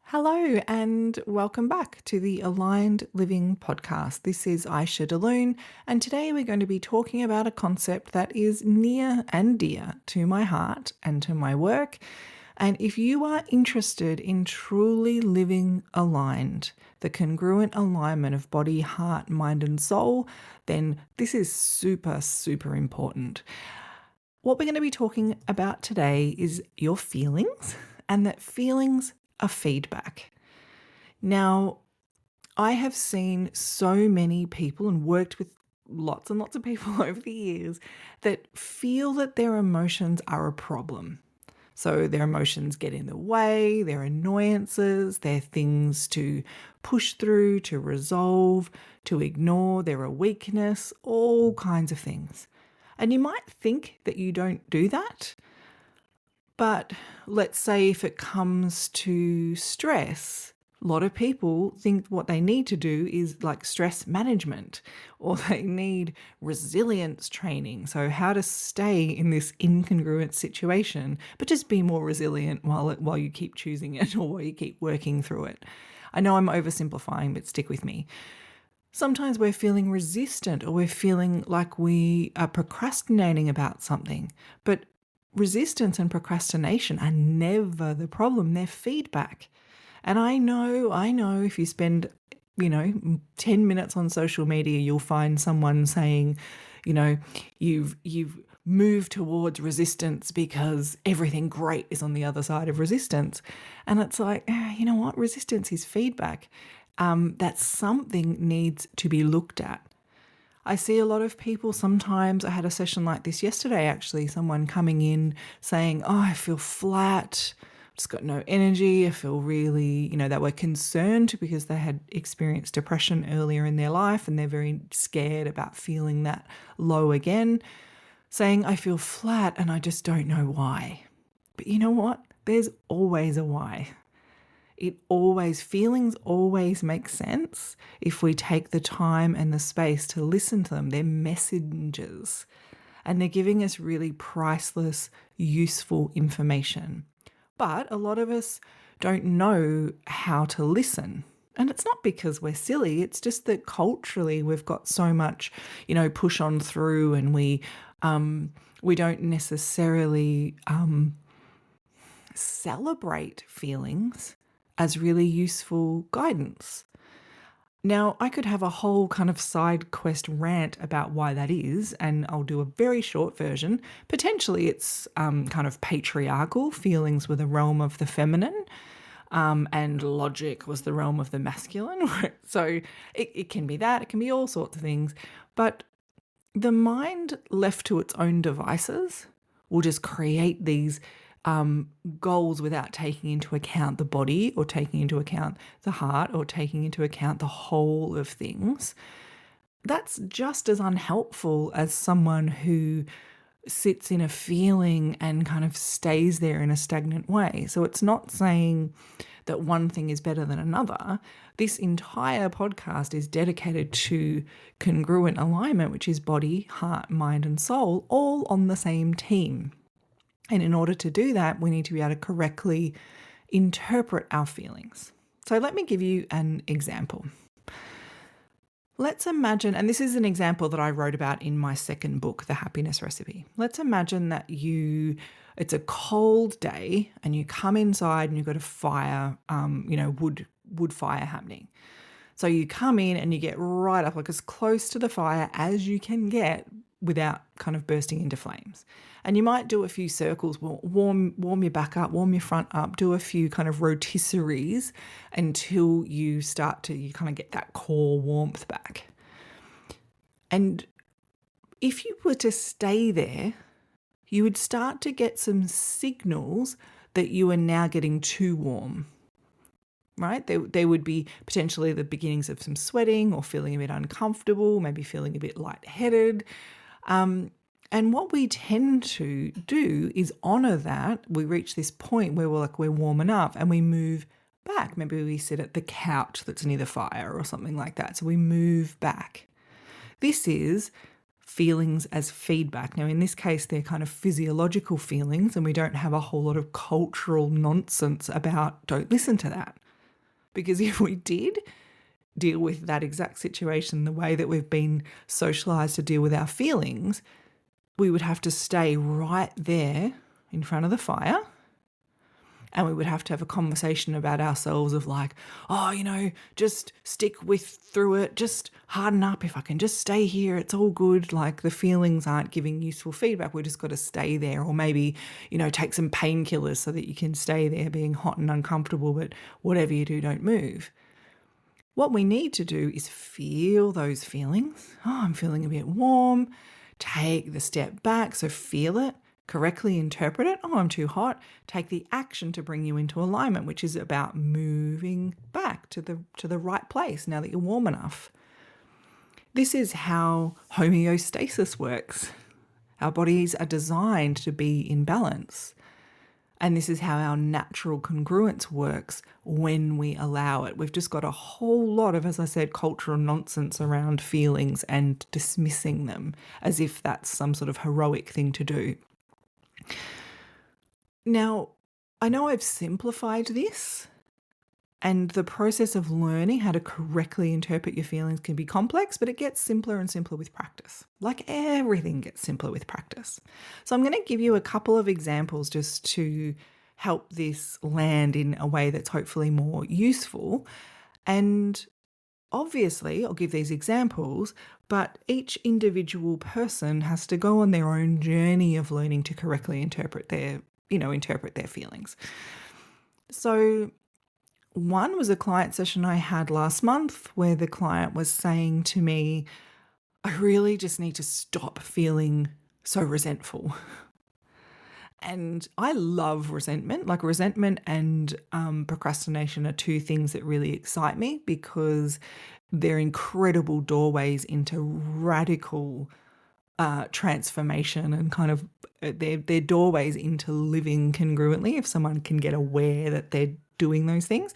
Hello and welcome back to the Aligned Living podcast. This is Iesha, and today we're going to be talking about a concept that is near and dear to my heart and to my work. And if you are interested in truly living aligned, the congruent alignment of body, heart, mind, and soul, then this is super, super important. What we're going to be talking about today is your feelings, and that feelings are feedback. Now, I have seen so many people and worked with lots and lots of people over the years that feel that their emotions are a problem. So their emotions get in the way, they're annoyances, they're things to push through, to resolve, to ignore, they're a weakness, all kinds of things. And you might think that you don't do that, but let's say if it comes to stress, a lot of people think what they need to do is like stress management, or they need resilience training. So how to stay in this incongruent situation, but just be more resilient while you keep choosing it or while you keep working through it. I know I'm oversimplifying, but stick with me. Sometimes we're feeling resistant or we're feeling like we are procrastinating about something, but resistance and procrastination are never the problem. They're feedback. And I know if you spend, 10 minutes on social media, you'll find someone saying, you've moved towards resistance because everything great is on the other side of resistance. And it's like, you know what? Resistance is feedback. That something needs to be looked at. I see a lot of people sometimes. I had a session like this yesterday, actually, someone coming in saying, oh, I feel flat, just got no energy. I feel really, they were concerned because they had experienced depression earlier in their life and they're very scared about feeling that low again, saying, I feel flat and I just don't know why. But you know what? There's always a why. Feelings always make sense if we take the time and the space to listen to them. They're messengers and they're giving us really priceless, useful information. But a lot of us don't know how to listen. And it's not because we're silly, it's just that culturally we've got so much, push on through, and we don't necessarily celebrate feelings as really useful guidance. Now, I could have a whole kind of side quest rant about why that is, and I'll do a very short version. Potentially it's kind of patriarchal. Feelings were the realm of the feminine, and logic was the realm of the masculine. So it can be that, it can be all sorts of things. But the mind left to its own devices will just create these goals without taking into account the body or taking into account the heart or taking into account the whole of things. That's just as unhelpful as someone who sits in a feeling and kind of stays there in a stagnant way. So it's not saying that one thing is better than another. This entire podcast is dedicated to congruent alignment, which is body, heart, mind, and soul, all on the same team. And in order to do that, we need to be able to correctly interpret our feelings. So let me give you an example. Let's imagine, and this is an example that I wrote about in my second book, The Happiness Recipe. Let's imagine that it's a cold day and you come inside and you've got a fire, wood fire happening. So you come in and you get right up, like as close to the fire as you can get without kind of bursting into flames. And you might do a few circles, warm your back up, warm your front up, do a few kind of rotisseries until you kind of get that core warmth back. And if you were to stay there, you would start to get some signals that you are now getting too warm. Right? There would be potentially the beginnings of some sweating or feeling a bit uncomfortable, maybe feeling a bit lightheaded. And what we tend to do is honor that. We reach this point where we're warm enough and we move back. Maybe we sit at the couch that's near the fire or something like that. So we move back. This is feelings as feedback. Now, in this case, they're kind of physiological feelings, and we don't have a whole lot of cultural nonsense about don't listen to that. Because if we did deal with that exact situation the way that we've been socialized to deal with our feelings, we would have to stay right there in front of the fire, and we would have to have a conversation about ourselves of like, oh, just stick through it, just harden up. If I can just stay here, it's all good. Like the feelings aren't giving useful feedback. We just got to stay there, or maybe, take some painkillers so that you can stay there being hot and uncomfortable, but whatever you do, don't move. What we need to do is feel those feelings. Oh, I'm feeling a bit warm. Take the step back. So feel it, correctly interpret it. Oh, I'm too hot. Take the action to bring you into alignment, which is about moving back to the right place now that you're warm enough. This is how homeostasis works. Our bodies are designed to be in balance. And this is how our natural congruence works when we allow it. We've just got a whole lot of, as I said, cultural nonsense around feelings and dismissing them as if that's some sort of heroic thing to do. Now, I know I've simplified this, and the process of learning how to correctly interpret your feelings can be complex, but it gets simpler and simpler with practice. Like everything gets simpler with practice. So I'm going to give you a couple of examples just to help this land in a way that's hopefully more useful. And obviously, I'll give these examples, but each individual person has to go on their own journey of learning to correctly interpret their feelings. So one was a client session I had last month where the client was saying to me, I really just need to stop feeling so resentful. And I love resentment. Like resentment and procrastination are two things that really excite me because they're incredible doorways into radical transformation and kind of they're doorways into living congruently if someone can get aware that they're doing those things.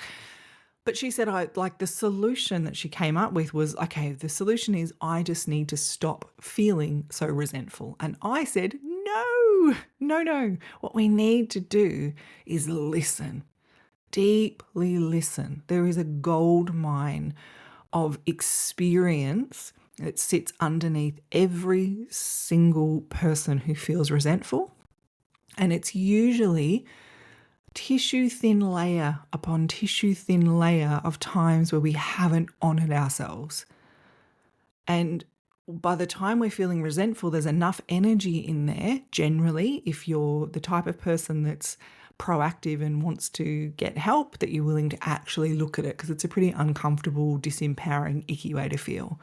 But she said, the solution that she came up with was, okay, the solution is I just need to stop feeling so resentful. And I said, no. What we need to do is listen, deeply listen. There is a gold mine of experience that sits underneath every single person who feels resentful. And it's usually tissue thin layer upon tissue thin layer of times where we haven't honored ourselves. And by the time we're feeling resentful, there's enough energy in there, generally, if you're the type of person that's proactive and wants to get help, that you're willing to actually look at it, because it's a pretty uncomfortable, disempowering, icky way to feel.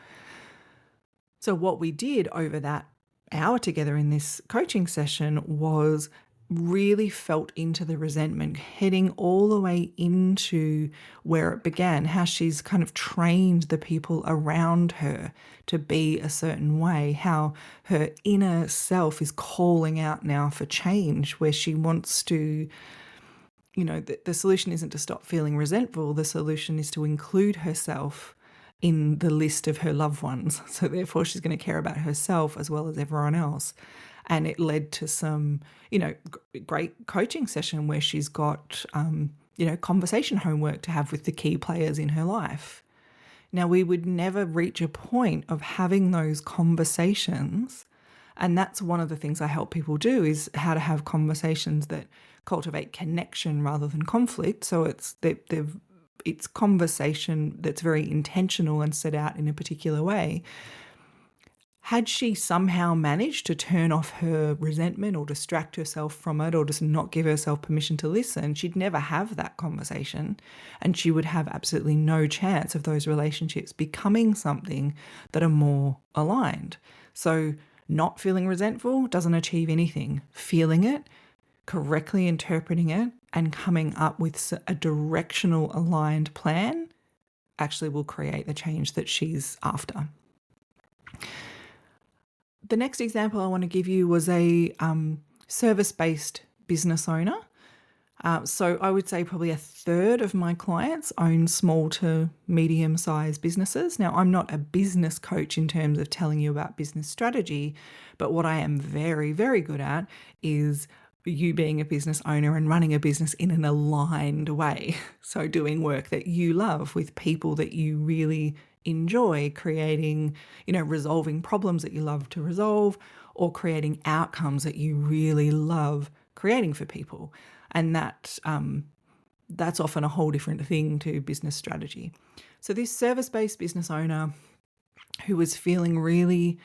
So what we did over that hour together in this coaching session was really felt into the resentment, heading all the way into where it began, how she's kind of trained the people around her to be a certain way, how her inner self is calling out now for change, where she wants to, the solution isn't to stop feeling resentful. The solution is to include herself in the list of her loved ones. So therefore she's going to care about herself as well as everyone else. And it led to some, great coaching session where she's got, conversation homework to have with the key players in her life. Now, we would never reach a point of having those conversations. And that's one of the things I help people do, is how to have conversations that cultivate connection rather than conflict. So it's conversation that's very intentional and set out in a particular way. Had she somehow managed to turn off her resentment or distract herself from it or just not give herself permission to listen, she'd never have that conversation, and she would have absolutely no chance of those relationships becoming something that are more aligned. So not feeling resentful doesn't achieve anything. Feeling it, correctly interpreting it, and coming up with a directional aligned plan actually will create the change that she's after. The next example I want to give you was a service-based business owner. So I would say probably a third of my clients own small to medium-sized businesses. Now, I'm not a business coach in terms of telling you about business strategy, but what I am very, very good at is you being a business owner and running a business in an aligned way. So doing work that you love with people that you really enjoy, creating, resolving problems that you love to resolve, or creating outcomes that you really love creating for people. And that's often a whole different thing to business strategy. So this service-based business owner who was feeling really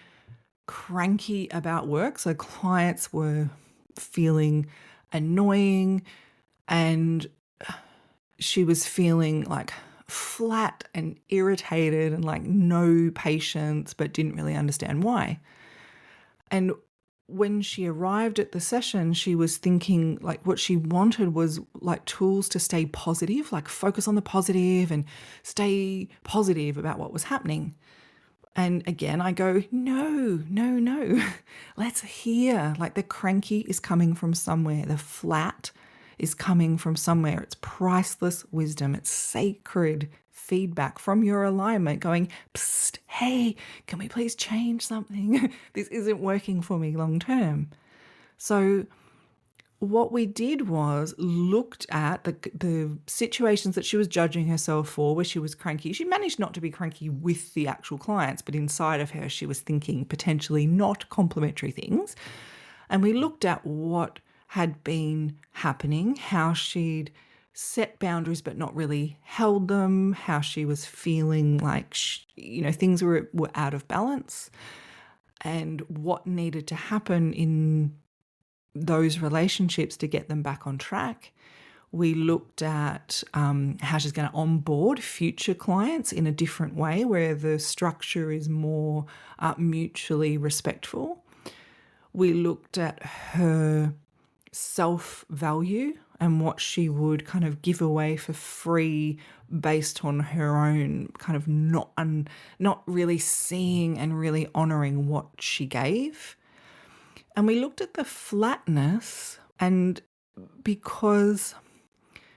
cranky about work, so clients were feeling annoying, and she was feeling like flat and irritated and like no patience, but didn't really understand why. And when she arrived at the session, she was thinking like what she wanted was like tools to stay positive, like focus on the positive and stay positive about what was happening. And again, I go, no, no, no. Let's hear. Like the cranky is coming from somewhere. The flat is coming from somewhere. It's priceless wisdom. It's sacred feedback from your alignment going, psst, hey, can we please change something? This isn't working for me long term. So what we did was looked at the situations that she was judging herself for where she was cranky. She managed not to be cranky with the actual clients, but inside of her, she was thinking potentially not complimentary things. And we looked at what had been happening, how she'd set boundaries but not really held them, how she was feeling like, things were out of balance, and what needed to happen in those relationships to get them back on track. We looked at how she's going to onboard future clients in a different way where the structure is more mutually respectful. We looked at her self-value and what she would kind of give away for free based on her own kind of not really seeing and really honoring what she gave. And we looked at the flatness, and because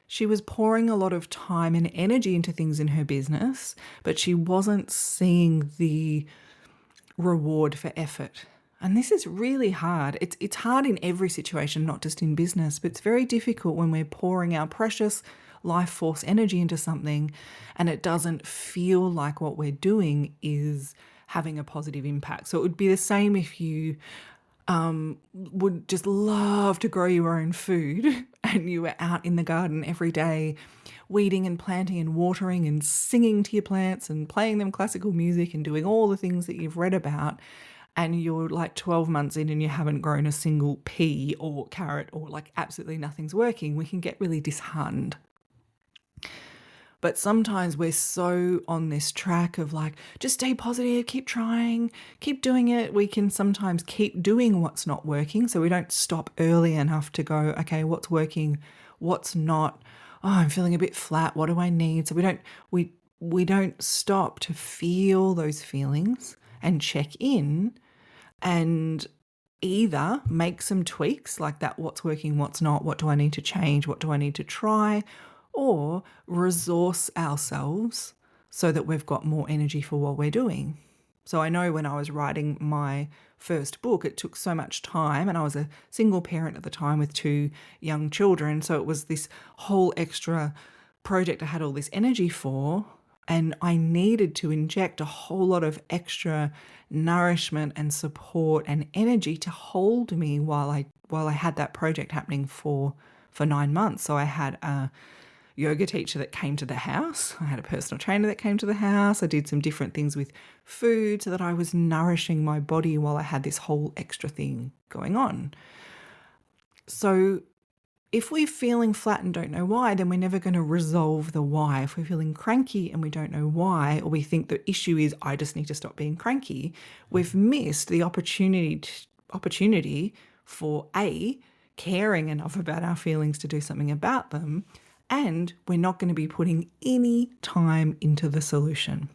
she was pouring a lot of time and energy into things in her business, but she wasn't seeing the reward for effort. And this is really hard. It's hard in every situation, not just in business, but it's very difficult when we're pouring our precious life force energy into something and it doesn't feel like what we're doing is having a positive impact. So it would be the same if you would just love to grow your own food and you were out in the garden every day weeding and planting and watering and singing to your plants and playing them classical music and doing all the things that you've read about, and you're like 12 months in and you haven't grown a single pea or carrot or like absolutely nothing's working, we can get really disheartened. But sometimes we're so on this track of like, just stay positive, keep trying, keep doing it. We can sometimes keep doing what's not working. So we don't stop early enough to go, okay, what's working, what's not? Oh, I'm feeling a bit flat. What do I need? So we don't stop to feel those feelings and check in and either make some tweaks like that, what's working, what's not, what do I need to change, what do I need to try, or resource ourselves so that we've got more energy for what we're doing. So I know when I was writing my first book, it took so much time, and I was a single parent at the time with 2 young children. So it was this whole extra project I had all this energy for, and I needed to inject a whole lot of extra nourishment and support and energy to hold me while I had that project happening for 9 months. So I had a yoga teacher that came to the house. I had a personal trainer that came to the house. I did some different things with food so that I was nourishing my body while I had this whole extra thing going on. So if we're feeling flat and don't know why, then we're never going to resolve the why. If we're feeling cranky and we don't know why, or we think the issue is I just need to stop being cranky, we've missed the opportunity for caring enough about our feelings to do something about them, and we're not going to be putting any time into the solution.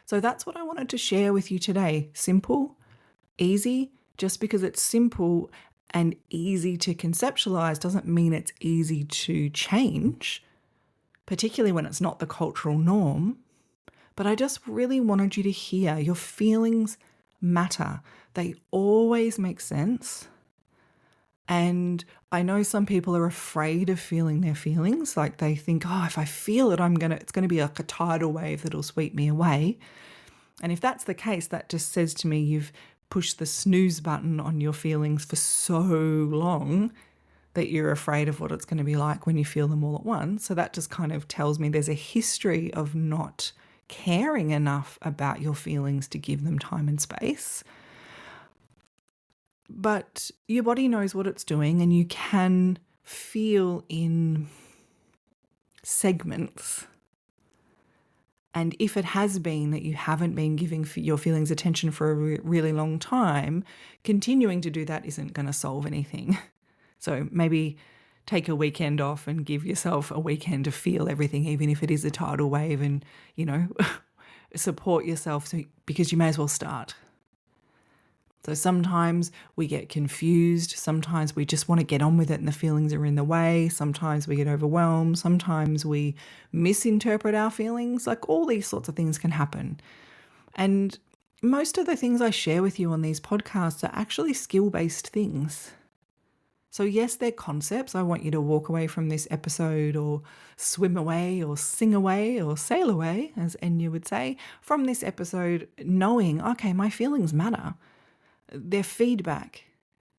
So that's what I wanted to share with you today. Simple, easy. Just because it's simple and easy to conceptualize doesn't mean it's easy to change, particularly when it's not the cultural norm. But I just really wanted you to hear your feelings matter. They always make sense. And I know some people are afraid of feeling their feelings. Like they think, oh, if I feel it, it's going to be like a tidal wave that'll sweep me away. And if that's the case, that just says to me you've pushed the snooze button on your feelings for so long that you're afraid of what it's going to be like when you feel them all at once. So that just kind of tells me there's a history of not caring enough about your feelings to give them time and space. But your body knows what it's doing, and you can feel in segments. And if it has been that you haven't been giving your feelings attention for a really long time, continuing to do that isn't going to solve anything. So maybe take a weekend off and give yourself a weekend to feel everything, even if it is a tidal wave, and, support yourself because you may as well start. So sometimes we get confused. Sometimes we just want to get on with it and the feelings are in the way. Sometimes we get overwhelmed. Sometimes we misinterpret our feelings. Like all these sorts of things can happen. And most of the things I share with you on these podcasts are actually skill-based things. So yes, they're concepts. I want you to walk away from this episode or swim away or sing away or sail away, as Enya would say, from this episode knowing, okay, my feelings matter. They're feedback.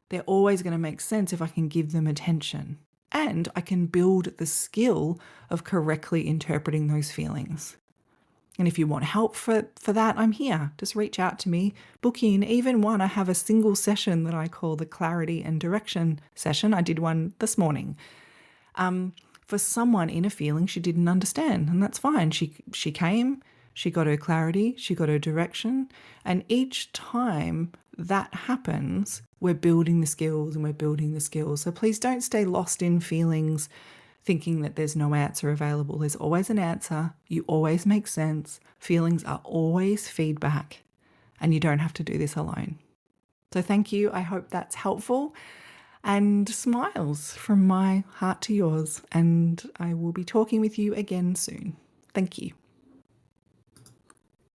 They're always going to make sense if I can give them attention. And I can build the skill of correctly interpreting those feelings. And if you want help for that, I'm here. Just reach out to me, book in. Even one, I have a single session that I call the clarity and direction session. I did one this morning. For someone in a feeling she didn't understand, and that's fine. She came, she got her clarity, she got her direction, and each time that happens, we're building the skills and we're building the skills. So please don't stay lost in feelings thinking that there's no answer available. There's always an answer. You always make sense. Feelings are always feedback, and you don't have to do this alone. So thank you. I hope that's helpful, and smiles from my heart to yours. And I will be talking with you again soon. Thank you.